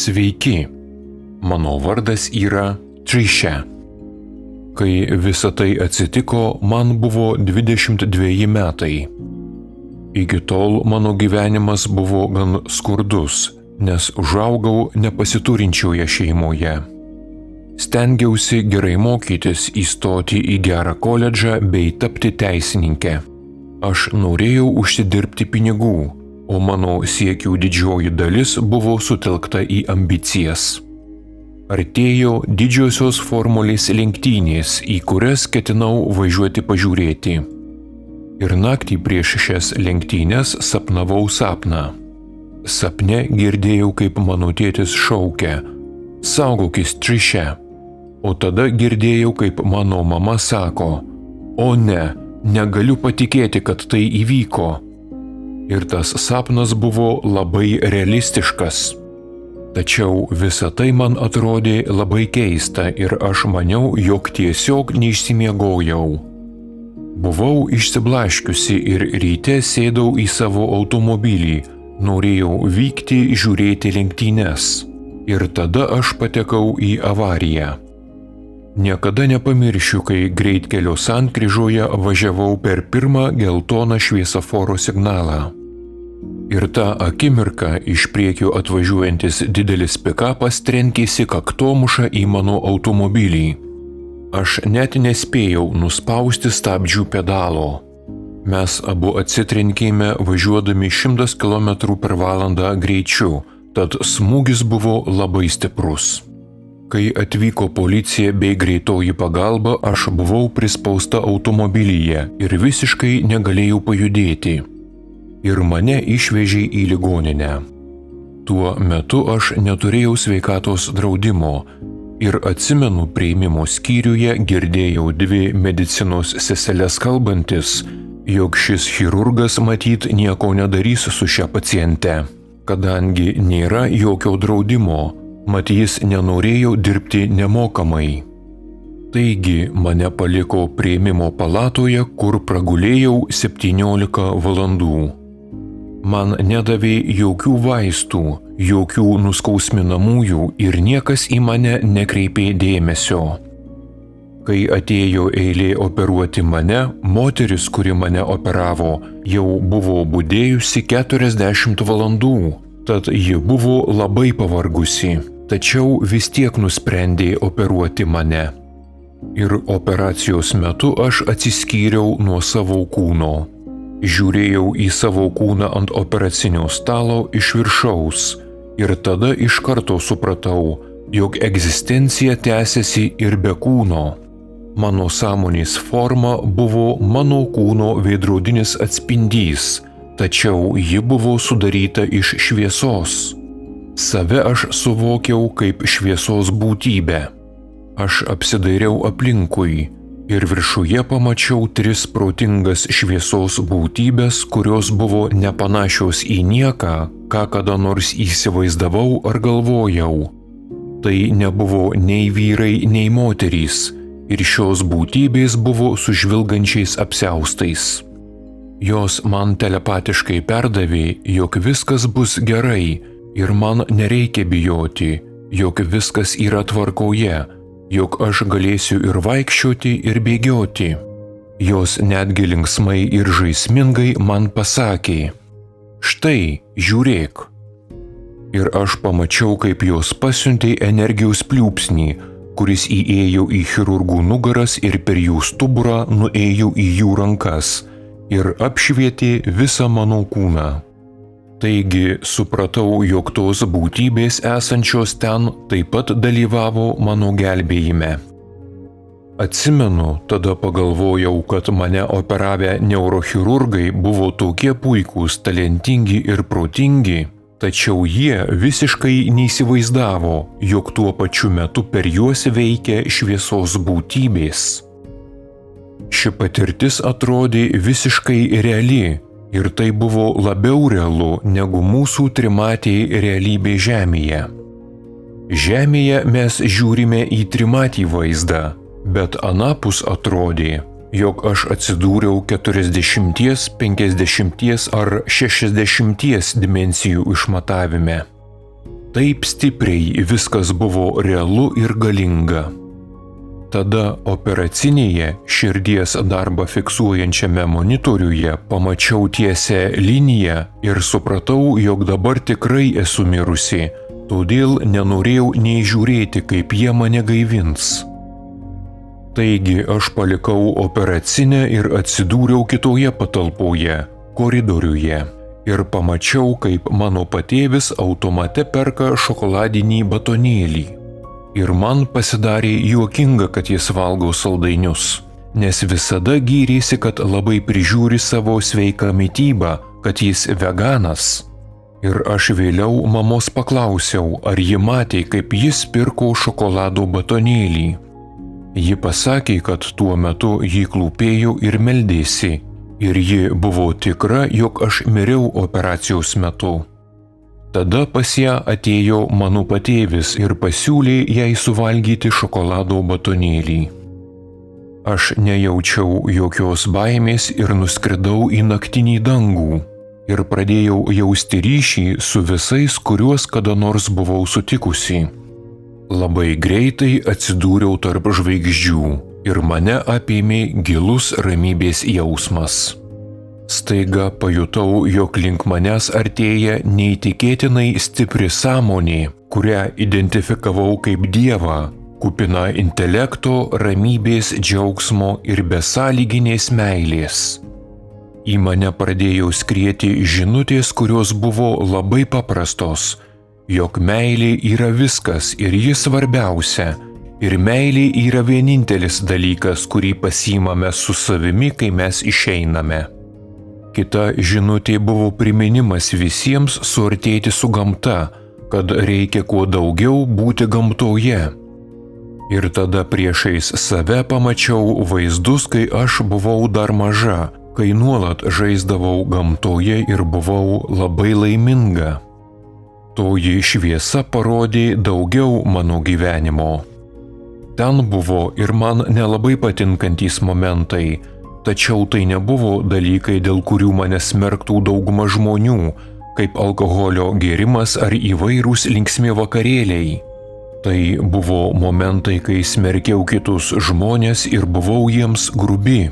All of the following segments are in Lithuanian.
Sveiki, mano vardas yra Trisha. Kai visa tai atsitiko, man buvo 22 metai. Iki tol mano gyvenimas buvo gan skurdus, nes užaugau nepasiturinčioje šeimoje. Stengiausi gerai mokytis, įstoti į gerą koledžą bei tapti teisininke. Aš norėjau užsidirbti pinigų, o mano siekių didžioji dalis buvo sutelkta į ambicijas. Artėjo didžiosios formulės lenktynės, į kurias ketinau važiuoti pažiūrėti. Ir naktį prieš šias lenktynes sapnavau sapną. Sapne girdėjau, kaip mano tėtis šaukia: "Saugokis, Trisha." O tada girdėjau, kaip mano mama sako: "O ne, negaliu patikėti, kad tai įvyko." Ir tas sapnas buvo labai realistiškas. Tačiau visa tai man atrodė labai keista ir aš maniau, jog tiesiog neišsimiegojau. Buvau išsiblaškiusi ir ryte sėdau į savo automobilį, norėjau vykti žiūrėti lenktynes. Ir tada aš patekau į avariją. Niekada nepamiršiu, kai greitkelio sankryžoje važiavau per pirmą geltoną šviesoforo signalą. Ir tą akimirką iš priekio atvažiuojantis didelis pikapas trenkėsi kaktomuša į mano automobilį. Aš net nespėjau nuspausti stabdžių pedalo. Mes abu atsitrenkėme važiuodami 100 km/h greičiu, tad smūgis buvo labai stiprus. Kai atvyko policija bei greitoji pagalba, aš buvau prispausta automobilyje ir visiškai negalėjau pajudėti. Ir mane išvežė į ligoninę. Tuo metu aš neturėjau sveikatos draudimo ir atsimenu, priėmimo skyriuje girdėjau 2 medicinos seseles kalbantis, jog šis chirurgas matyt nieko nedarys su šia paciente, kadangi nėra jokio draudimo, mat jis nenorėjo dirbti nemokamai. Taigi mane paliko priėmimo palatoje, kur pragulėjau 17 valandų. Man nedavė jokių vaistų, jokių nuskausminamųjų ir niekas į mane nekreipė dėmesio. Kai atėjo eilė operuoti mane, moteris, kuri mane operavo, jau buvo budėjusi 40 valandų, tad ji buvo labai pavargusi, tačiau vis tiek nusprendė operuoti mane. Ir operacijos metu aš atsiskyriau nuo savo kūno. Žiūrėjau į savo kūną ant operacinio stalo iš viršaus ir tada iš karto supratau, jog egzistencija tęsiasi ir be kūno. Mano sąmonės forma buvo mano kūno veidrodinis atspindys, tačiau ji buvo sudaryta iš šviesos. Save aš suvokiau kaip šviesos būtybę. Aš apsidairiau aplinkui ir viršuje pamačiau 3 protingas šviesos būtybės, kurios buvo nepanašios į nieką, ką kada nors įsivaizdavau ar galvojau. Tai nebuvo nei vyrai, nei moterys, ir šios būtybės buvo su žvilgančiais apsiaustais. Jos man telepatiškai perdavė, jog viskas bus gerai ir man nereikia bijoti, jog viskas yra tvarkoje, jog aš galėsiu ir vaikščioti, ir bėgioti. Jos netgi linksmai ir žaismingai man pasakė: "Štai, žiūrėk." Ir aš pamačiau, kaip jos pasiuntė energijos pliūpsnį, kuris įėjo į chirurgų nugaras ir per jų stuburą nuėjo į jų rankas ir apšvietė visą mano kūną. Taigi supratau, jog tos būtybės esančios ten taip pat dalyvavo mano gelbėjime. Atsimenu, tada pagalvojau, kad mane operavę neurochirurgai buvo tokie puikūs, talentingi ir protingi, tačiau jie visiškai neįsivaizdavo, jog tuo pačiu metu per juos veikia šviesos būtybės. Ši patirtis atrodė visiškai reali. Ir tai buvo labiau realu negu mūsų trimatė realybė Žemėje. Žemėje mes žiūrime į trimatį vaizdą, bet anapus atrodė, jog aš atsidūriau 40, 50 ar 60 dimensijų išmatavime. Taip stipriai viskas buvo realu ir galinga. Tada operacinėje širdies darbą fiksuojančiame monitoriuje pamačiau tiesią liniją ir supratau, jog dabar tikrai esu mirusi, todėl nenorėjau nei žiūrėti, kaip jie mane gaivins. Taigi aš palikau operacinę ir atsidūriau kitoje patalpoje, koridoriuje. Ir pamačiau, kaip mano patėvis automate perka šokoladinį batonėlį. Ir man pasidarė juokinga, kad jis valgo saldainius, nes visada gyrėsi, kad labai prižiūri savo sveiką mitybą, kad jis veganas. Ir aš vėliau mamos paklausiau, ar ji matė, kaip jis pirko šokolado batonėlį. Ji pasakė, kad tuo metu jį klūpėjo ir meldėsi. Ir ji buvo tikra, jog aš miriau operacijos metu. Tada pas ją atėjo mano patėvis ir pasiūlė jai suvalgyti šokolado batonėlį. Aš nejaučiau jokios baimės ir nuskridau į naktinį dangų ir pradėjau jausti ryšį su visais, kuriuos kada nors buvau sutikusi. Labai greitai atsidūriau tarp žvaigždžių. Ir mane apėmė gilus ramybės jausmas. Staiga pajutau, jog link manęs artėja neįtikėtinai stipri sąmonė, kurią identifikavau kaip Dievą, kupina intelekto, ramybės, džiaugsmo ir besąlyginės meilės. Į mane pradėjo skrieti žinutės, kurios buvo labai paprastos, jog meilė yra viskas ir ji svarbiausia. Ir meilė yra vienintelis dalykas, kurį pasiimame su savimi, kai mes išeiname. Kita žinutė buvo priminimas visiems suartėti su gamta, kad reikia kuo daugiau būti gamtoje. Ir tada priešais save pamačiau vaizdus, kai aš buvau dar maža, kai nuolat žaisdavau gamtoje ir buvau labai laiminga. Toji šviesa parodė daugiau mano gyvenimo. Ten buvo ir man nelabai patinkantys momentai, tačiau tai nebuvo dalykai, dėl kurių mane smerktų dauguma žmonių, kaip alkoholio gėrimas ar įvairūs linksmi vakarėliai. Tai buvo momentai, kai smerkiau kitus žmonės ir buvau jiems grubi.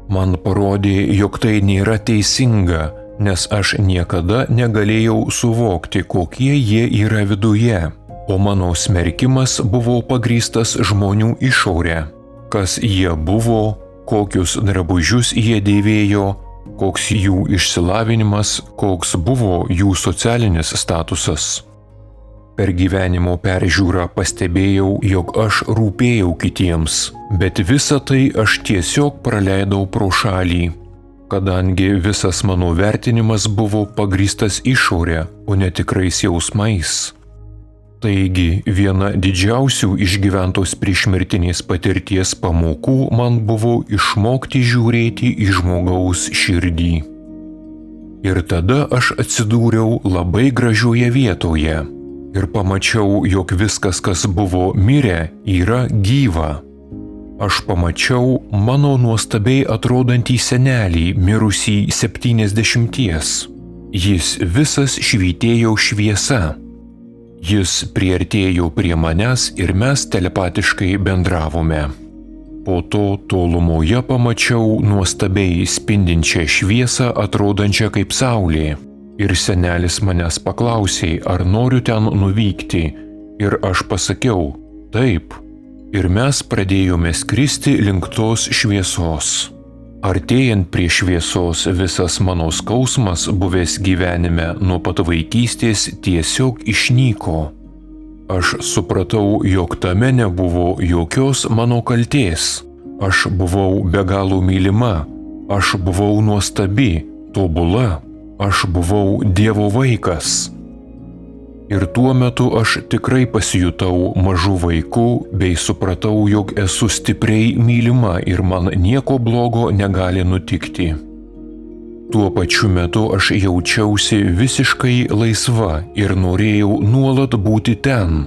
Man parodė, jog tai nėra teisinga, nes aš niekada negalėjau suvokti, kokie jie yra viduje. O mano smerkimas buvo pagrįstas žmonių išorę, kas jie buvo, kokius drabužius jie dėvėjo, koks jų išsilavinimas, koks buvo jų socialinis statusas. Per gyvenimo peržiūrą pastebėjau, jog aš rūpėjau kitiems, bet visą tai aš tiesiog praleidau pro šalį, kadangi visas mano vertinimas buvo pagrįstas išorę, o ne tikrais jausmais. Taigi, viena didžiausių išgyventos priešmirtinės patirties pamokų man buvo išmokti žiūrėti į žmogaus širdį. Ir tada aš atsidūriau labai gražioje vietoje ir pamačiau, jog viskas, kas buvo mirę, yra gyva. Aš pamačiau mano nuostabiai atrodantį senelį, mirusį 70. Jis visas švytėjo šviesa. Jis priartėjo prie manęs ir mes telepatiškai bendravome. Po to tolumoje pamačiau nuostabiai spindinčią šviesą atrodančią kaip saulė. Ir senelis manęs paklausė, ar noriu ten nuvykti. Ir aš pasakiau, taip. Ir mes pradėjome skristi link tos šviesos. Artėjant prie šviesos, visas mano skausmas, buvęs gyvenime nuo pat vaikystės, tiesiog išnyko. Aš supratau, jog tame nebuvo jokios mano kaltės. Aš buvau be galo mylima, aš buvau nuostabi, tobula, aš buvau Dievo vaikas. Ir tuo metu aš tikrai pasijutau mažu vaiku bei supratau, jog esu stipriai mylima ir man nieko blogo negali nutikti. Tuo pačiu metu aš jaučiausi visiškai laisva ir norėjau nuolat būti ten.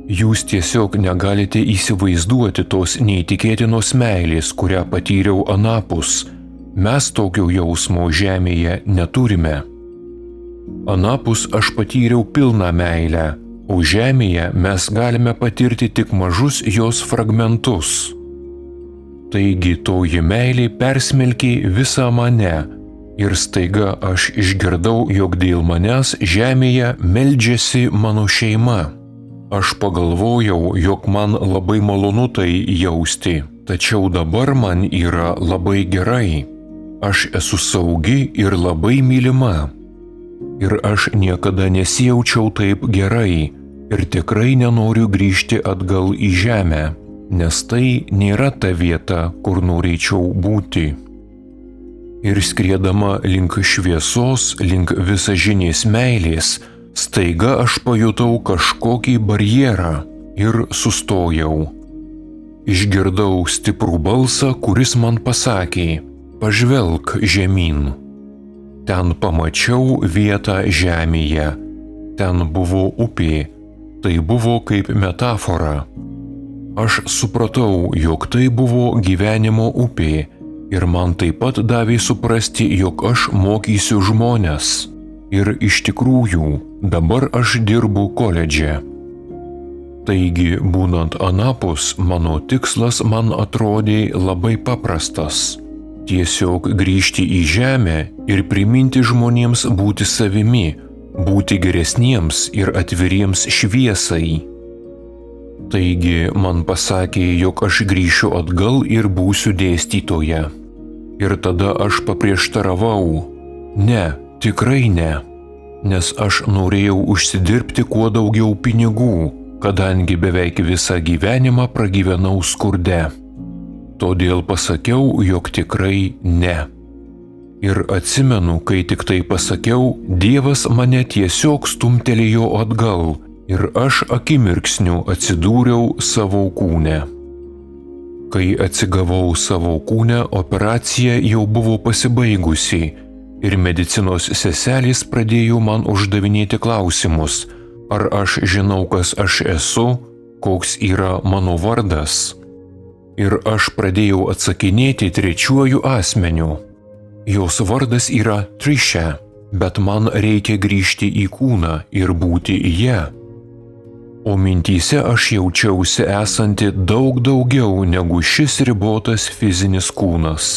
Jūs tiesiog negalite įsivaizduoti tos neįtikėtinos meilės, kurią patyriau anapus. Mes tokio jausmo žemėje neturime. Anapus aš patyriau pilną meilę, o žemėje mes galime patirti tik mažus jos fragmentus. Taigi toji meilė persmelkė visą mane ir staiga aš išgirdau, jog dėl manęs žemėje meldžiasi mano šeima. Aš pagalvojau, jog man labai malonu tai jausti, tačiau dabar man yra labai gerai. Aš esu saugi ir labai mylima. Ir aš niekada nesijaučiau taip gerai ir tikrai nenoriu grįžti atgal į žemę, nes tai nėra ta vieta, kur norėčiau būti. Ir skriedama link šviesos, link visažinės meilės, staiga aš pajutau kažkokį barjerą ir sustojau. Išgirdau stiprų balsą, kuris man pasakė: pažvelk žemyn. Ten pamačiau vietą žemėje. Ten buvo upė. Tai buvo kaip metafora. Aš supratau, jog tai buvo gyvenimo upė ir man taip pat davė suprasti, jog aš mokysiu žmones. Ir iš tikrųjų, dabar aš dirbu koledže. Taigi, būnant anapus, mano tikslas man atrodė labai paprastas. Tiesiog grįžti į žemę ir priminti žmonėms būti savimi, būti geresniems ir atviriems šviesai. Taigi man pasakė, jog aš grįšiu atgal ir būsiu dėstytoja. Ir tada aš paprieštaravau: ne, tikrai ne, nes aš norėjau užsidirbti kuo daugiau pinigų, kadangi beveik visą gyvenimą pragyvenau skurde. Todėl pasakiau, jog tikrai ne. Ir atsimenu, kai tik tai pasakiau, Dievas mane tiesiog stumtelėjo atgal ir aš akimirksniu atsidūriau savo kūne. Kai atsigavau savo kūne, operacija jau buvo pasibaigusi ir medicinos seselės pradėjo man uždavinėti klausimus, ar aš žinau, kas aš esu, koks yra mano vardas. Ir aš pradėjau atsakinėti trečiuoju asmeniu. Jos vardas yra Trisha, bet man reikia grįžti į kūną ir būti ja. O mintyse aš jaučiausi esanti daug daugiau negu šis ribotas fizinis kūnas.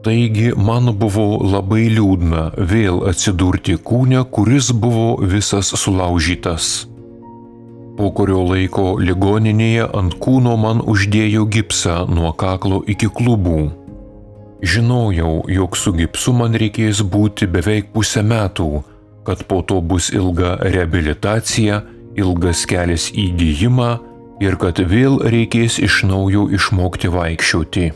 Taigi man buvo labai liūdna vėl atsidurti kūne, kuris buvo visas sulaužytas. Po kurio laiko ligoninėje ant kūno man uždėjo gipsą nuo kaklo iki klubų. Žinojau, jog su gipsu man reikės būti beveik pusę metų, kad po to bus ilga reabilitacija, ilgas kelias į gijimą ir kad vėl reikės iš naujo išmokti vaikščioti.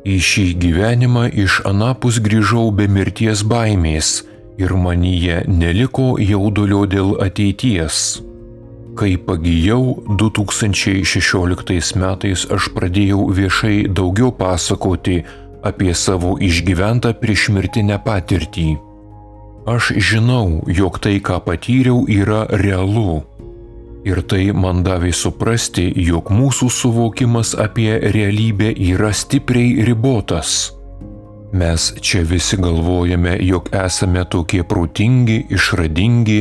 Į šį gyvenimą iš anapus grįžau be mirties baimės ir manyje neliko jaudulio dėl ateities. Kai pagijau 2016 metais, aš pradėjau viešai daugiau pasakoti apie savo išgyventą priešmirtinę patirtį. Aš žinau, jog tai, ką patyriau, yra realu. Ir tai man davė suprasti, jog mūsų suvokimas apie realybę yra stipriai ribotas. Mes čia visi galvojame, jog esame tokie protingi, išradingi,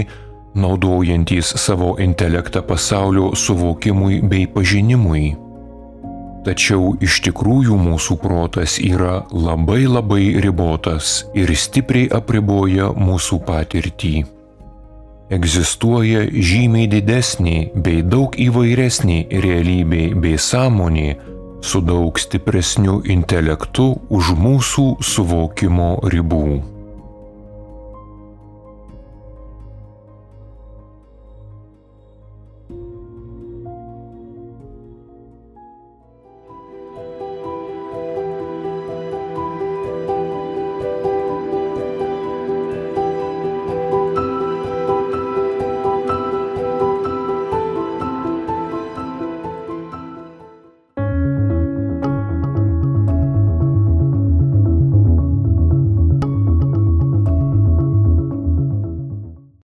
naudojantys savo intelektą pasaulio suvokimui bei pažinimui. Tačiau iš tikrųjų mūsų protas yra labai ribotas ir stipriai apriboja mūsų patirtį. Egzistuoja žymiai didesnė bei daug įvairesnė realybė bei sąmonė su daug stipresniu intelektu už mūsų suvokimo ribų.